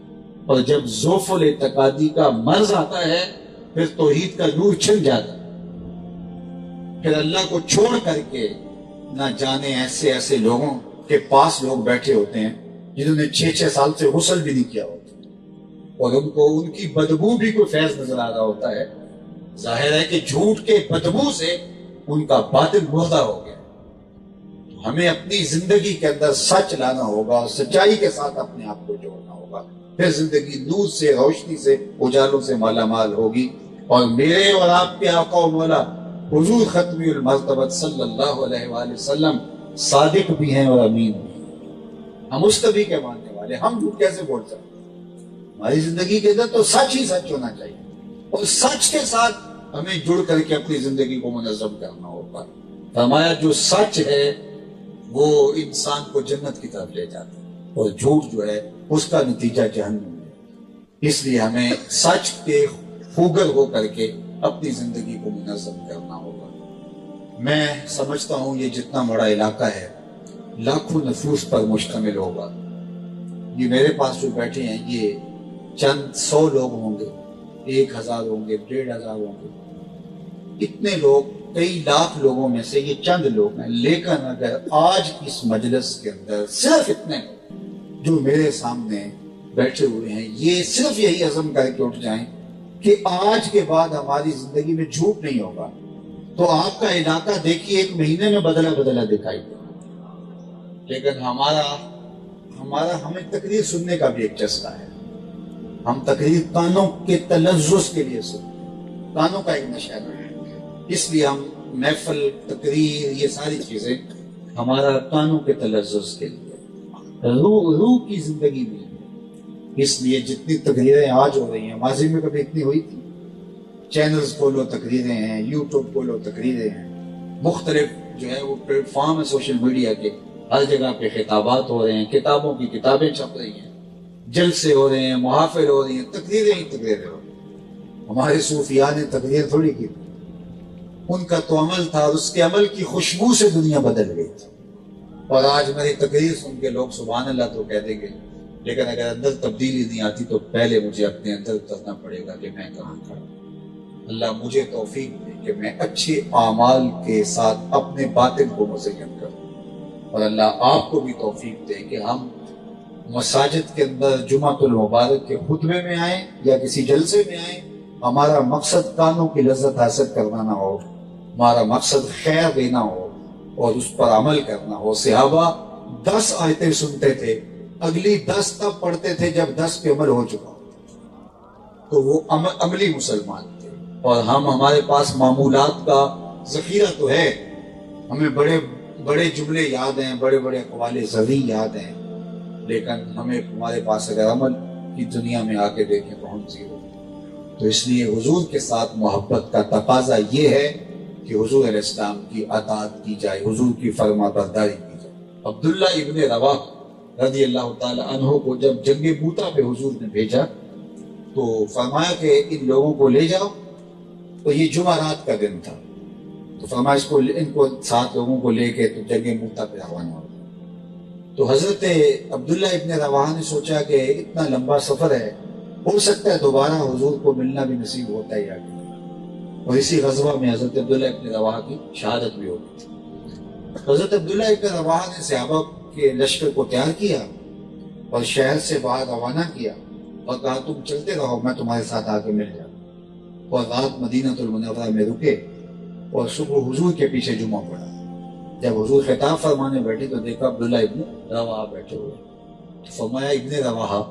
اور جب ذوف الاعتقادی کا مرض آتا ہے پھر توحید کا نور چھن جاتا ہے، پھر اللہ کو چھوڑ کر کے نہ جانے ایسے لوگوں کے پاس لوگ بیٹھے ہوتے ہیں جنہوں نے 6 سال سے غسل بھی نہیں کیا ہوتا، اور ان کو ان کی بدبو بھی کوئی فیض نظر آ رہا ہوتا ہے۔ ظاہر ہے کہ جھوٹ کے بدبو سے ان کا باطن مردہ ہو گیا۔ ہمیں اپنی زندگی کے اندر سچ لانا ہوگا، اور سچائی کے ساتھ اپنے آپ کو جوڑنا ہوگا، پھر زندگی نور سے، روشنی سے، اجالوں سے مالا مال ہوگی۔ اور میرے اور آپ کے آقا و مولا حضور ختمی المرتبت صلی اللہ علیہ وآلہ وسلم صادق بھی ہیں اور امین بھی ہیں، ہم مستبی کے ماننے والے، ہم جھوٹ کیسے بول سکتے؟ ہماری زندگی کے اندر تو سچ ہی سچ ہونا چاہیے، اور سچ کے ساتھ ہمیں جڑ کر کے اپنی زندگی کو منظم کرنا ہوگا۔ فرمایا جو سچ ہے وہ انسان کو جنت کی طرف لے جاتا ہے، اور جھوٹ جو ہے اس کا نتیجہ جہنم ہے۔ اس لیے ہمیں سچ کے خوگر ہو کر کے اپنی زندگی کو منظم کرنا ہوگا۔ میں سمجھتا ہوں یہ جتنا بڑا علاقہ ہے لاکھوں نفوس پر مشتمل ہوگا۔ یہ میرے پاس جو بیٹھے ہیں یہ چند 100 لوگ ہوں گے، 1000 ہوں گے، 1500 ہوں گے، اتنے لوگ، کئی لاکھ لوگوں میں سے یہ چند لوگ ہیں۔ لیکن اگر آج اس مجلس کے اندر صرف اتنے جو میرے سامنے بیٹھے ہوئے ہیں یہ صرف یہی عزم کر کے اٹھ جائیں کہ آج کے بعد ہماری زندگی میں جھوٹ نہیں ہوگا، تو آپ کا علاقہ دیکھیے 1 مہینے میں بدلا دکھائی دے۔ لیکن ہمیں تقریر سننے کا بھی ایک چسکا ہے، ہم تقریر کانوں کے تلذذ کے لیے سنتے ہیں، کانوں کا ایک نشہ ہے، اس لیے ہم محفل، تقریر، یہ ساری چیزیں ہمارا کانوں کے تلذذ کے لیے، روح کی زندگی میں۔ اس لیے جتنی تقریریں آج ہو رہی ہیں ماضی میں کبھی اتنی ہوئی تھی؟ چینلز کھولو تقریریں ہیں، یوٹیوب کھولو تقریریں ہیں، مختلف جو ہے وہ پلیٹ فارم ہے سوشل میڈیا کے، ہر جگہ پہ خطابات ہو رہے ہیں، کتابوں کی کتابیں چھپ رہی ہیں، جلسے ہو رہے ہیں، محافل ہو رہی ہیں، تقریریں ہی تقریریں ہو رہی ہیں۔ ہمارے صوفیاء نے تقریر تھوڑی کی، ان کا تو عمل تھا، اور اس کے عمل کی خوشبو سے دنیا بدل گئی تھی۔ اور آج میری تقریر سن کے لوگ سبحان اللہ تو کہہ دیں گے، لیکن اگر اندر تبدیلی نہیں آتی تو پہلے مجھے اپنے اندر اترنا پڑے گا کہ میں کہاں کھڑا ہوں۔ اللہ مجھے توفیق دے کہ میں اچھے اعمال کے ساتھ اپنے باطن کو مزین کروں، اور اللہ آپ کو بھی توفیق دے کہ ہم مساجد کے اندر جمعۃ المبارک کے خطبے میں آئیں یا کسی جلسے میں آئیں، ہمارا مقصد کانوں کی لذت حاصل کرنا نہ ہو، ہمارا مقصد خیر دینا ہو اور اس پر عمل کرنا ہو۔ صحابہ 10 آیتیں سنتے تھے، اگلی 10 تب پڑھتے تھے جب 10 پہ عمل ہو چکا، تو وہ عملی مسلمان تھے۔ اور ہمارے پاس معمولات کا ذخیرہ تو ہے، ہمیں بڑے بڑے جملے یاد ہیں، بڑے بڑے اقوال زرعی یاد ہیں، لیکن ہمارے پاس اگر عمل کی دنیا میں آ کے دیکھیں تو ہم زیرو۔ تو اس لیے حضور کے ساتھ محبت کا تقاضا یہ ہے کہ حضور علیہ السلام کی اطاعت کی جائے، حضور کی فرما برداری کی جائے۔ عبداللہ ابن رواحہ رضی اللہ تعالی عنہ کو جب جنگ موتا پہ حضور نے بھیجا تو فرمایا کہ ان لوگوں کو لے جاؤ، تو یہ جمعہ رات کا دن تھا، تو فرمایا ان کو 7 لوگوں کو لے کے تو جنگ موتا پہ روانہ ہو۔ تو حضرت عبداللہ ابن رواحہ نے سوچا کہ اتنا لمبا سفر ہے، ہو سکتا ہے دوبارہ حضور کو ملنا بھی نصیب ہوتا ہے یا نہیں۔ اور اسی غزوہ میں حضرت عبداللہ ابن رواحہ کی شہادت بھی ہوگی تھی۔ حضرت عبداللہ ابن رواحہ نے صحابہ کے لشکر کو تیار کیا اور شہر سے باہر روانہ کیا اور کہا تم چلتے رہو، میں تمہارے ساتھ آ کے مل جاؤں۔ اور رات مدینہ المنورہ میں رکے اور صبح حضور کے پیچھے جمعہ پڑا۔ جب حضور خطاب فرمانے بیٹھے تو دیکھا عبداللہ ابن رواحہ بیٹھے ہوئے، تو فرمایا ابن رواحہ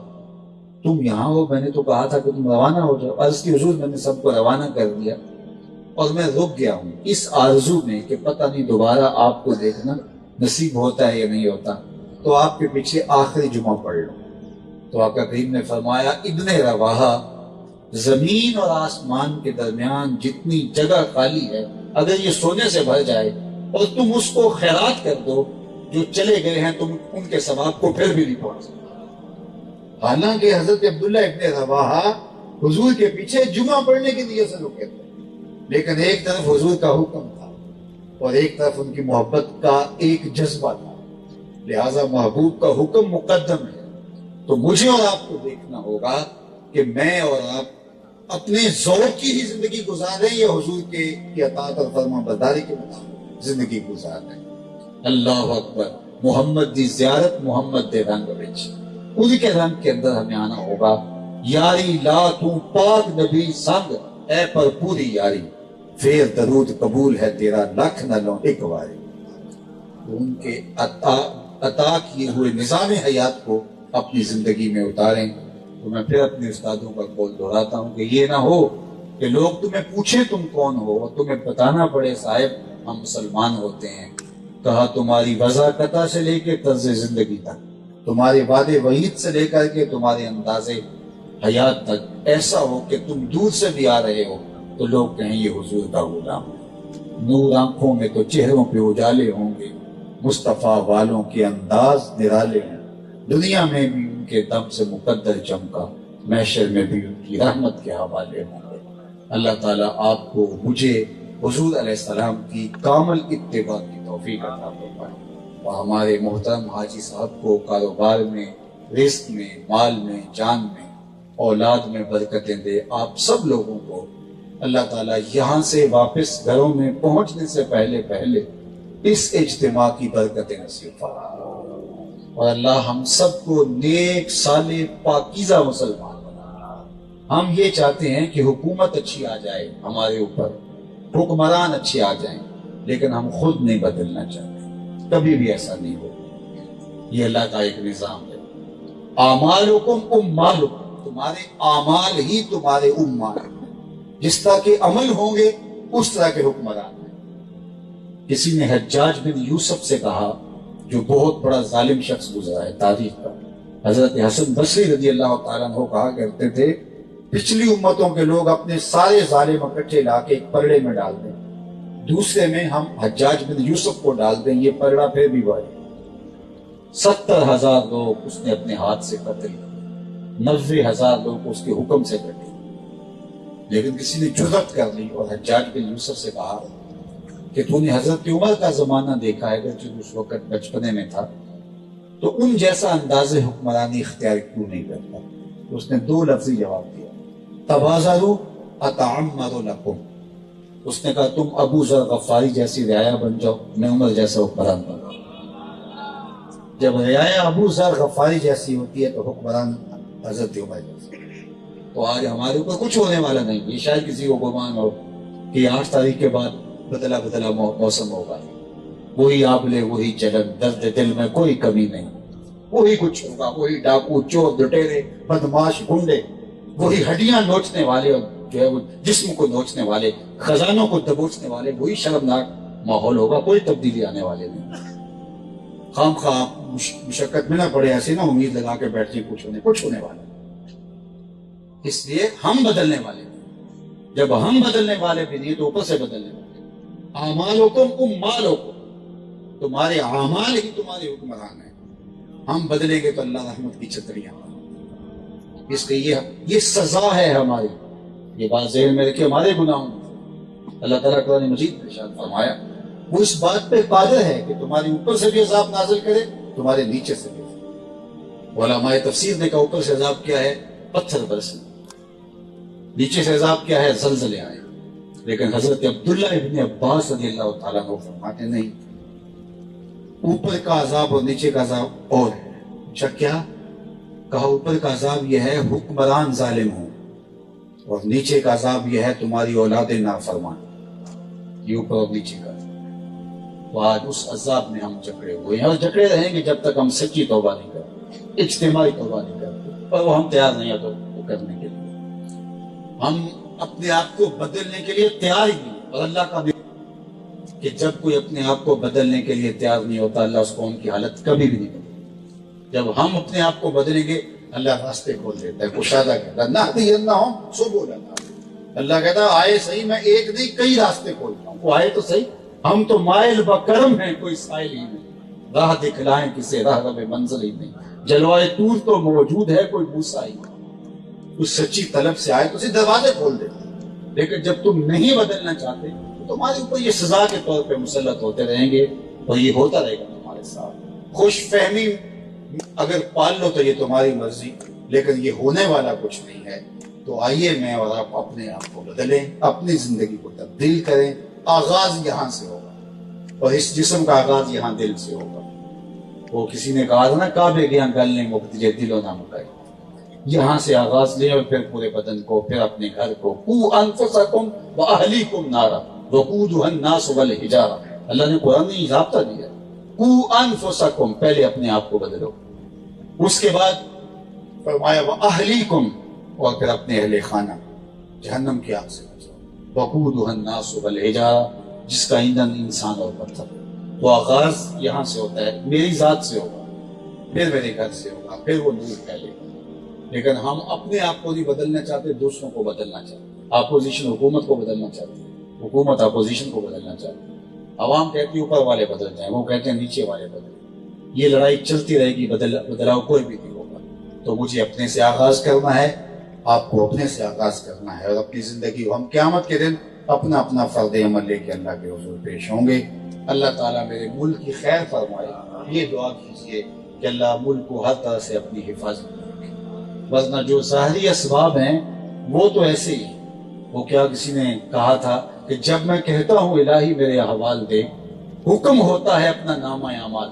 تم یہاں ہو، میں نے تو کہا تھا کہ تم روانہ ہو جاؤ۔ عرض کی حضور میں نے سب کو روانہ کر دیا اور میں رک گیا ہوں اس آرزو میں کہ پتہ نہیں دوبارہ آپ کو دیکھنا نصیب ہوتا ہے یا نہیں ہوتا، تو آپ کے پیچھے آخری جمعہ پڑھ لو۔ تو آقا کریم نے فرمایا ابن رواحہ زمین اور آسمان کے درمیان جتنی جگہ خالی ہے اگر یہ سونے سے بھر جائے اور تم اس کو خیرات کر دو، جو چلے گئے ہیں تم ان کے ثواب کو پھر بھی نہیں پہنچ سکتے۔ حالانکہ حضرت عبداللہ ابن رواحہ حضور کے پیچھے جمعہ پڑھنے کی نیت سے رکے تھے، لیکن ایک طرف حضور کا حکم تھا اور ایک طرف ان کی محبت کا ایک جذبہ تھا، لہذا محبوب کا حکم مقدم ہے۔ تو مجھے اور آپ کو دیکھنا ہوگا کہ میں اور آپ اپنے ذوق کی ہی زندگی گزار رہے ہیں یا حضور کی اطاعت اور فرما برداری کے مطابق زندگی گزار رہے ہیں۔ اللہ اکبر، محمد دی زیارت محمد دے رنگ وچ، ان کے رنگ کے اندر ہمیں آنا ہوگا۔ یاری لا تو پاک نبی سنگ اے پر پوری یاری، پھر درود قبول ہے تیرا لکھ نہ لو ایک واری۔ ان کے عطا کیے ہوئے نظام حیات کو اپنی زندگی میں اتاریں۔ تو میں پھر اپنے استادوں کا قول دہراتا ہوں کہ یہ نہ ہو کہ لوگ تمہیں پوچھیں تم کون ہو اور تمہیں بتانا پڑے صاحب ہم مسلمان ہوتے ہیں۔ کہا تمہاری وضاحت سے لے کے طرز زندگی تک، تمہارے وعدے وعید سے لے کر کے تمہارے انداز حیات تک ایسا ہو کہ تم دور سے بھی آ رہے ہو تو لوگ کہیں یہ حضور کا غلام ہے۔ نور آنکھوں میں تو چہروں پہ اجالے ہوں گے، مصطفیٰ والوں کے انداز نرالے ہیں، دنیا میں بھی ان کے دم سے مقدر چمکا، محشر میں بھی ان کی رحمت کے حوالے ہوں گے۔ اللہ تعالیٰ آپ کو مجھے حضور علیہ السلام کی کامل اتباع کی توفیق عطا فرمائے، اور ہمارے محترم حاجی صاحب کو کاروبار میں، رزق میں، مال میں، جان میں، اولاد میں برکتیں دے۔ آپ سب لوگوں کو اللہ تعالیٰ یہاں سے واپس گھروں میں پہنچنے سے پہلے اس اجتماع کی برکتیں نصیب فرمائے، اور اللہ ہم سب کو نیک صالح پاکیزہ مسلمان بنا۔ ہم یہ چاہتے ہیں کہ حکومت اچھی آ جائے ہمارے اوپر، حکمران اچھے آ جائیں، لیکن ہم خود نہیں بدلنا چاہتے، کبھی بھی ایسا نہیں ہو۔ یہ اللہ کا ایک نظام ہے۔ اعمالکم اموالکم، تمہارے اعمال ہی تمہارے امال ہیں، جس طرح کے عمل ہوں گے اس طرح کے حکمران ہیں۔ کسی نے حجاج بن یوسف سے کہا، جو بہت بڑا ظالم شخص گزرا ہے تاریخ کا، حضرت حسن بصری رضی اللہ تعالیٰ عنہ کہا کرتے تھے پچھلی امتوں کے لوگ اپنے سارے ظالم اکٹھے لا کے ایک پرڑے میں ڈال دیں، دوسرے میں ہم حجاج بن یوسف کو ڈال دیں، یہ پرڑا پھر بھی بھاری۔ 70,000 لوگ اس نے اپنے ہاتھ سے قتل کیے، 90,000 لوگ اس کے حکم سے کٹے، لیکن کسی نے جرأت کر لی اور حجاج بن یوسف سے کہا کہ تو نے حضرت عمر کا زمانہ دیکھا ہے اگرچہ اس وقت بچپنے میں تھا، تو ان جیسا انداز حکمرانی اختیار کیوں نہیں کرتا؟ اس نے 2 لفظی جواب دیا، تبازروا اتعمر لکم، اس نے کہا تم ابو ذر غفاری جیسی رعایا بن جاؤ، میں عمر جیسا حکمران بن جاؤں۔ جب رعایا ابو ذر غفاری جیسی ہوتی ہے تو حکمران حضرت عمر جیسا۔ تو آج ہمارے اوپر کچھ ہونے والا نہیں، یہ شاید کسی کو گمان ہو کہ 8 تاریخ کے بعد بدلا موسم ہوگا، وہی آبلے، وہی جلن، درد دل میں کوئی کمی نہیں، وہی کچھ ہوگا، وہی ڈاکو، چور، لٹیرے، بدماش، گنڈے، وہی ہڈیاں نوچنے والے اور جو ہے وہ جسم کو نوچنے والے، خزانوں کو دبوچنے والے، وہی شرمناک ماحول ہوگا، کوئی تبدیلی آنے والے نہیں۔ خام خواہ مشقت میں نہ پڑے، ایسے نہ امید لگا کے بیٹھے کچھ ہونے والا، اس لیے ہم بدلنے والے نہیں۔ جب ہم بدلنے والے بھی نہیں تو اوپر سے بدلنے والے۔ اعمالکم اموالکم، تمہارے اعمال ہی تمہارے حکمران ہیں، ہم بدلیں گے تو اللہ رحمت کی چھتریاں، اس لیے یہ سزا ہے ہماری، یہ بات ذہن میں رکھے، ہمارے گناہوں میں اللہ تعالیٰ قرآن مجید میں ارشاد فرمایا وہ اس بات پہ قادر ہے کہ تمہارے اوپر سے بھی عذاب نازل کرے، تمہارے نیچے سے بھی۔ علماء تفسیر نے کہا اوپر سے عذاب کیا ہے؟ پتھر برسنا، نیچے سے عذاب کیا ہے؟ زلزلے آئے۔ لیکن حضرت عبداللہ ابن عباس رضی اللہ تعالیٰ عنہ فرماتے نہیں، اوپر کا عذاب اور نیچے کا عذاب اور ہے۔ اچھا کیا کہا؟ اوپر کا عذاب یہ ہے حکمران ظالم ہوں، اور نیچے کا عذاب یہ ہے تمہاری اولاد نافرمان، یہ اوپر اور نیچے کا۔ تو آج اس عذاب میں ہم جکڑے ہوئے ہیں اور جکڑے رہیں گے جب تک ہم سچی توبہ نہیں کرتے، اجتماعی توبہ نہیں کرتے، اور وہ ہم تیار نہیں ہیں تو کرنے کے لیے، ہم اپنے آپ کو بدلنے کے لیے تیار ہی نہیں۔ اور اللہ کا کہ جب کوئی اپنے آپ کو بدلنے کے لیے تیار نہیں ہوتا، اللہ اس قوم کی حالت کبھی بھی نہیں بدلتی۔ جب ہم اپنے آپ کو بدلیں گے اللہ راستے کھول دیتا ہے، کشادہ کہتا ہے نہدینہم سبلنا، اللہ کہتا ہے آئے صحیح، میں ایک نہیں کئی راستے کھولتا ہوں، وہ آئے تو صحیح، ہم تو مائل بکرم ہیں، کوئی سائل ہی نہیں، راہ دکھلائیں کسے راہ رب منزل ہی نہیں، جلوائے طور تو موجود ہے کوئی موسیٰ ہی نہیں۔ اس سچی طلب سے آئے تو اسے دروازے کھول دیتے، لیکن جب تم نہیں بدلنا چاہتے تو تمہارے اوپر یہ سزا کے طور پہ مسلط ہوتے رہیں گے، اور یہ ہوتا رہے گا تمہارے ساتھ۔ خوش فہمی اگر پال لو تو یہ تمہاری مرضی، لیکن یہ ہونے والا کچھ نہیں ہے۔ تو آئیے میں اور آپ اپنے آپ کو بدلیں، اپنی زندگی کو تبدیل کریں۔ آغاز یہاں سے ہوگا، اور اس جسم کا آغاز یہاں دل سے ہوگا۔ وہ کسی نے کہا تھا نا، کعبے گیا گلنے مقتجے دلوں نہ مکائی، یہاں سے آغاز لیں اور پھر پورے بدن کو، پھر اپنے گھر کو۔ قوا انفسکم واہلیکم نارا وقودها الناس والحجارہ، اللہ نے قرآن میں ضابطہ دیا، قوا انفسکم، پہلے اپنے آپ کو بدلو، اس کے بعد فرمایا واہلیکم، اور پھر اپنے اہل خانہ جہنم کی آگ سے بچاؤ۔ وقودها الناس والحجارہ، جس کا ایندھن انسان اور پتھر۔ تو آغاز یہاں سے ہوتا ہے، میری ذات سے ہوگا، پھر میرے گھر سے ہوگا، پھر وہ نور پھیلے گا۔ لیکن ہم اپنے آپ کو نہیں بدلنا چاہتے، دوسروں کو بدلنا چاہتے۔ اپوزیشن حکومت کو بدلنا چاہتی ہے، حکومت اپوزیشن کو بدلنا چاہتی ہے، عوام کہتی ہے اوپر والے بدل جائیں، وہ کہتے ہیں نیچے والے بدلیں۔ یہ لڑائی چلتی رہے گی، بدلاؤ کوئی بھی نہیں ہوگا۔ تو مجھے اپنے سے آغاز کرنا ہے، آپ کو اپنے سے آغاز کرنا ہے، اور اپنی زندگی ہم قیامت کے دن اپنا اپنا فرد عمل لے کے اللہ کے حضور پیش ہوں گے۔ اللہ تعالیٰ میرے ملک کی خیر فرمائے، یہ دعا کیجیے کہ اللہ ملک کو ہر طرح سے اپنی حفاظت میں رکھے۔ ورنہ جو ظاہری اسباب ہیں وہ تو ایسے ہی، وہ کیا کسی نے کہا تھا کہ جب میں کہتا ہوں الہی میرے احوال دے، حکم ہوتا ہے اپنا نامہ اعمال۔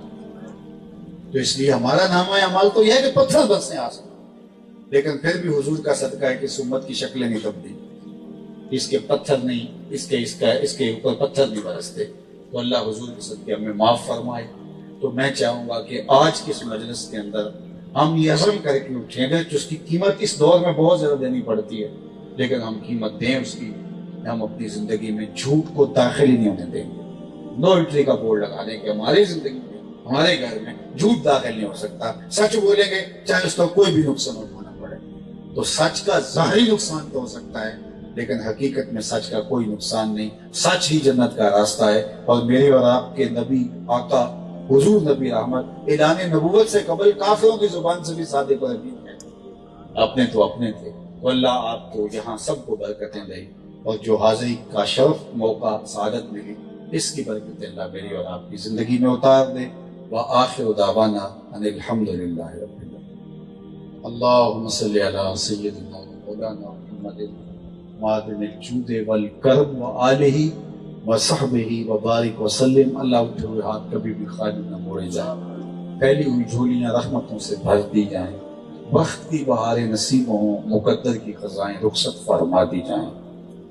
تو اس لیے ہمارا نامہ اعمال تو یہ ہے کہ پتھر برسیں آسمان، لیکن پھر بھی حضور کا صدقہ ہے کہ اس امت کی شکلیں نہیں تبدیل، اس کے پتھر نہیں، اس کے اوپر پتھر نہیں برستے۔ تو اللہ حضور کے صدقے ہمیں معاف فرمائے۔ تو میں چاہوں گا کہ آج کی اس مجلس کے اندر ہم یہ عزم کر کے اٹھیں گے، جس کی قیمت اس دور میں بہت زیادہ دینی پڑتی ہے، لیکن ہم قیمت دیں اس کی۔ ہم اپنی زندگی میں جھوٹ کو داخل ہی نہیں ہونے دیں گے۔ نو انٹری کا بورڈ لگا دیں کہ ہماری زندگی میں، ہمارے گھر میں جھوٹ داخل نہیں ہو سکتا۔ سچ بولیں گے چاہے اس کا کوئی بھی نقصان اٹھانا پڑے۔ تو سچ کا ظاہری نقصان تو ہو سکتا ہے، لیکن حقیقت میں سچ کا کوئی نقصان نہیں۔ سچ ہی جنت کا راستہ ہے، اور میرے اور آپ کے نبی آقا حضور نبی رحمت اعلان نبوت سے قبل کافروں کی زبان سے بھی صادق اور امین ہے، اپنے تو اپنے تھے۔ تو اللہ آپ کو یہاں سب کو برکتیں دے، اور جو حاضری کا شرف موقع سعادت ملی اس کی برکتیں اللہ میری اور آپ کی زندگی میں اتار دے۔ وآخر دعوانا ان الحمد للہ رب العالمین۔ اللہم صلی علی سیدنا مولانا محمد معدن الجود والکرم وآلہ وصحبہ وبارک وسلم۔ اللہ اٹھے ہوئے ہاتھ کبھی بھی خالی نہ موڑے جائیں، پھیلی ہوئی جھولیاں رحمتوں سے بھر دی جائیں، وقت کی بہاریں نصیب ہوں، مقدر کی خزائیں رخصت فرما دی جائیں۔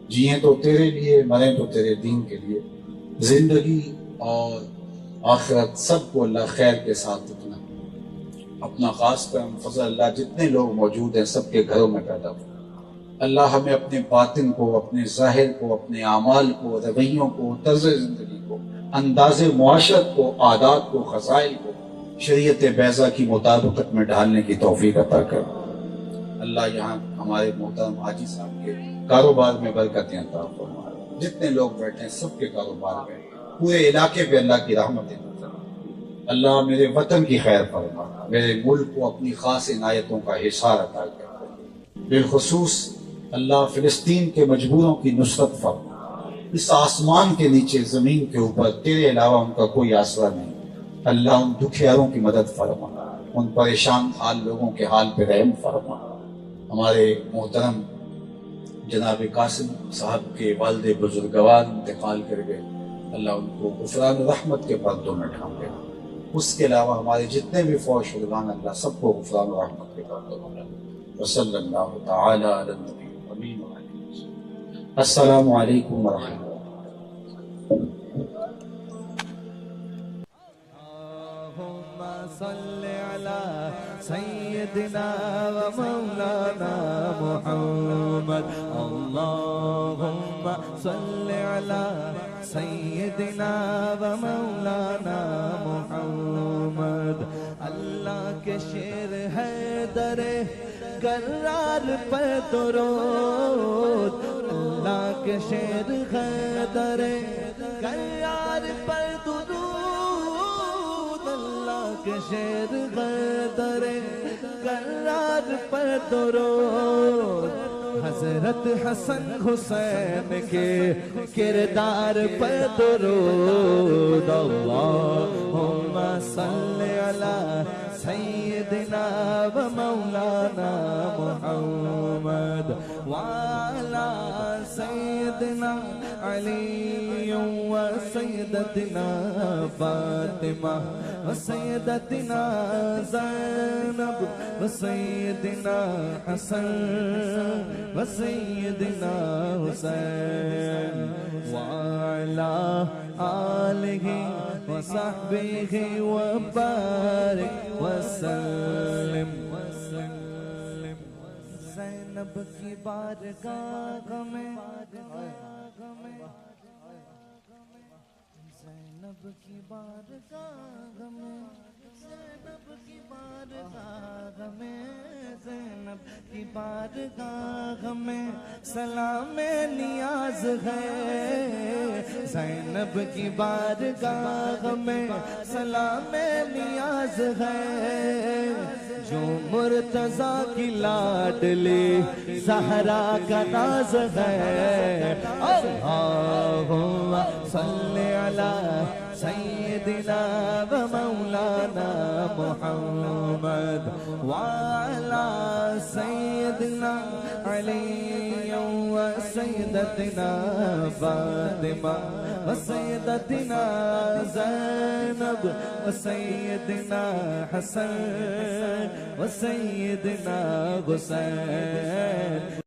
جیئیں تو تیرے لیے، مریں تو تیرے دین کے لیے، زندگی اور آخرت سب کو اللہ خیر کے ساتھ رکھنا۔ اپنا خاص کرم فضل اللہ جتنے لوگ موجود ہیں سب کے گھروں میں پیدا ہو۔ اللہ ہمیں اپنے باطن کو، اپنے ظاہر کو، اپنے اعمال کو، رویوں کو، طرز زندگی کو، انداز معاشرت کو، عادات کو، خصائل کو شریعت بیضا کی مطابقت میں ڈھالنے کی توفیق عطا کر۔ اللہ یہاں ہمارے محترم حاجی صاحب کے کاروبار میں برکتیں عطا فرما، جتنے لوگ بیٹھے ہیں سب کے کاروبار میں، پورے علاقے پہ اللہ کی رحمتیں نازل۔ اللہ میرے وطن کی خیر فرما، میرے ملک کو اپنی خاص عنایتوں کا حصار عطا کر۔ بالخصوص اللہ فلسطین کے مجبوروں کی نصرت فرما۔ اس آسمان کے نیچے، زمین کے اوپر تیرے علاوہ ان کا کوئی آسرا نہیں۔ اللہ ان دکھیاروں کی مدد فرما، ان پریشان حال لوگوں کے حال پہ رحم فرما۔ ہمارے محترم جناب قاسم صاحب کے والد بزرگوار انتقال کر گئے، اللہ ان کو غفران رحمت کے پردوں میں ڈھانپے۔ اس کے علاوہ ہمارے جتنے بھی فوج شدگان اللہ سب کو غفران رحمت کے پردوں میں ڈھانپے۔ وصلی اللہ تعالی علی النبی الامین وعلیہ وسلم۔ السلام علیکم ورحمۃ اللہ۔ صل على سيدنا ومولانا محمد، اللهم صل على سيدنا ومولانا محمد۔ اللہ کے شیر ہے در کرار پر درود، اللہ کے شیر ہے در کرار پر درود، کہ شیر غدر کرار پر درود، حضرت حسن حسین کے کردار پر درود۔ اللہم صل علی سیدنا و مولانا محمد وعلی سیدنا علی و سیدتنا فاطمہ و سیدتنا زینب و سیدنا حسن و سیدنا حسین وعلی آلہ و صحبہ و بارک وسلم۔ زینب کی بارگاہ میں، زینب کی بارگاہ میں، زینب کی بارگاہ میں، زینب کی بارگاہ میں سلام نیاز ہے، زینب کی بارگاہ میں سلام نیاز ہے، جو مرتضیٰ کی لاڈلی زہرا کا ناز ہے۔ اللہم صلی علی سیدنا و مولانا محمد وعلی سیدنا علی و سیدتنا فاطمہ و سیدتنا زینب و سیدنا حسن و سیدنا حسین